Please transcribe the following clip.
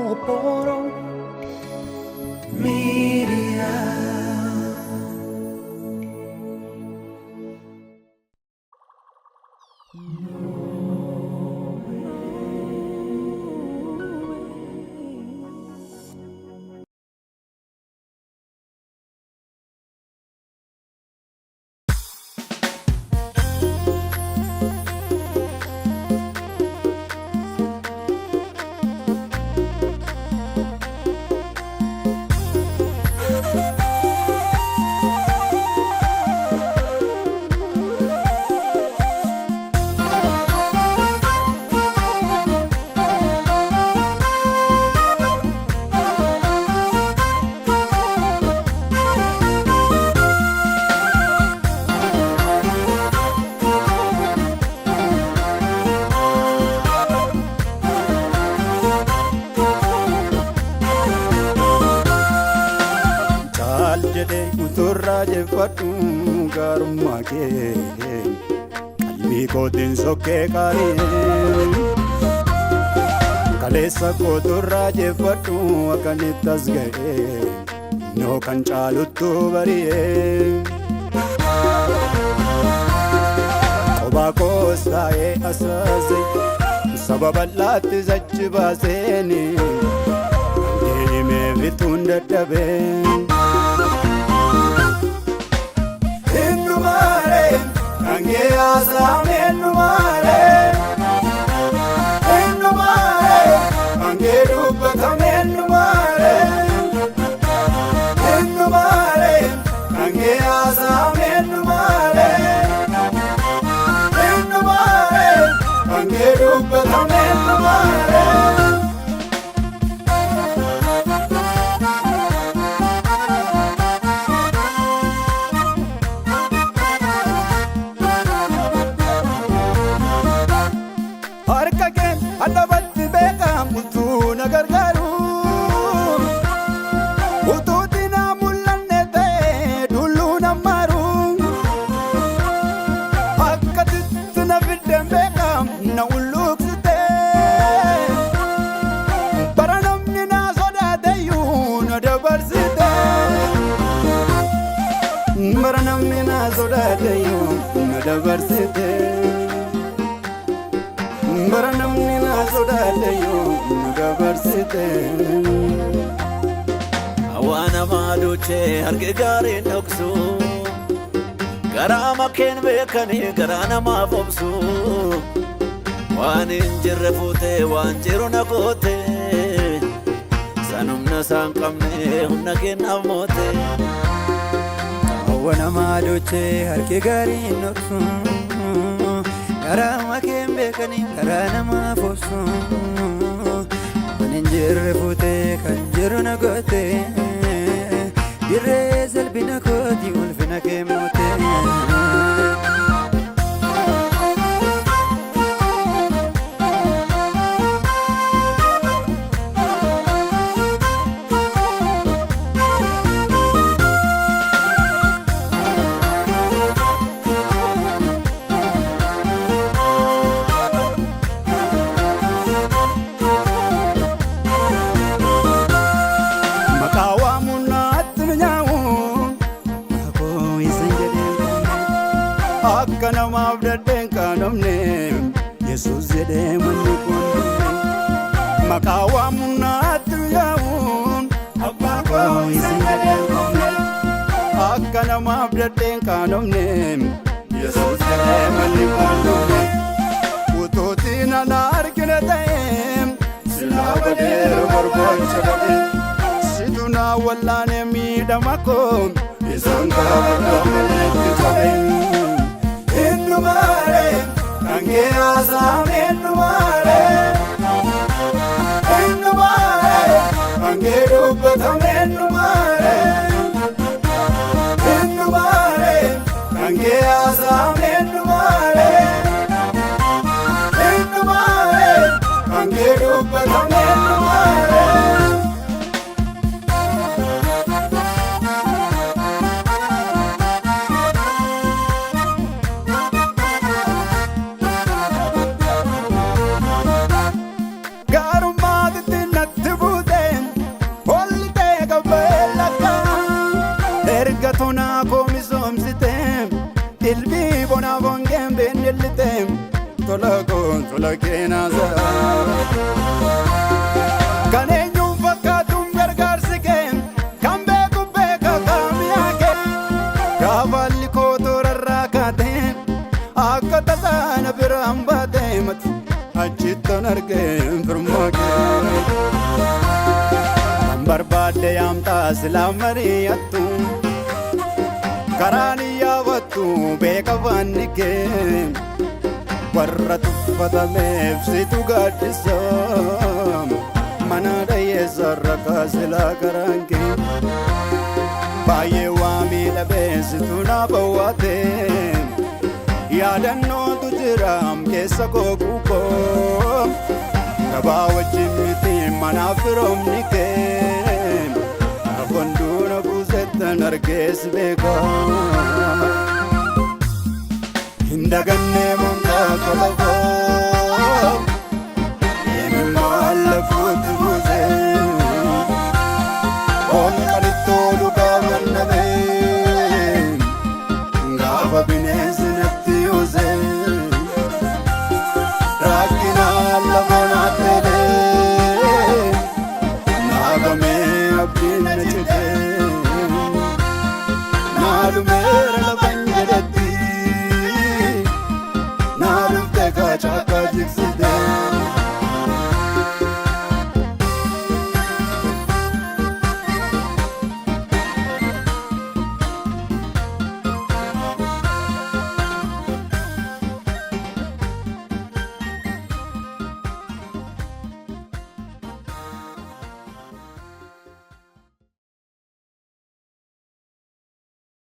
Oporo Media. Fatu garumma ke kalbi ko din sokke kare kalesa ko durra je fatu akani tasgade no kan chalutu bariye oba ko sae asaze sababallat zachbazeni me vitunda tabe Ange azam enumare Ange rupatham enumare Ange azam enumare Ange rupatham enumare Awana maduche harke gare noksu Garama ken bekani garana mafomsu Wan injirre fute wan jiru nagote Sanumna sanqamne humna ken amote Awana maduche harke gare noksu Garama ken bekani garana mafomsu Ninjirre fute kanjiru nagote Dirre zalbina koti ulfina kemote Akana mabdaden kanamne Jesus zede manikon makawa munat yaun abba izingade akana mabdaden kanamne Jesus zede manikon utotina narkinate silabade borbon chade siduna wallane mi damako izanga damne kitabe Ange azam enumare Ange rupatham enumare Ange azam enumare Ange rupatham enumare Garumad tinat koo tola keenaasa. Kan eenyuun fakkaatuun gargaarsi kee kan beeku beeka kaamiyaa kee. Gaafalli koo toorarraa kaatee akka tasaana biraan baatee mati achittan argee firmaa kee. Kan barbaadde yaamtaa silaa mari'attu karaan yaawattu beeka faanni kee. Warra tuffatameef situ gaaddisa mana dhayyeessa rakkaa silaa karaan kee. Baay'ee waa miidhamee situ naa bawwaatee yaadannootu jira keessa koo guuboo. Gabaa wajjin miti manaaf firoomni kee afonduuna buusettan argees beekaa. Hindagannee montaa kolofoo imimmaan lafuutti buusee oon qalittoo gannamee gaafa bineensi natti yuusee. Rakkina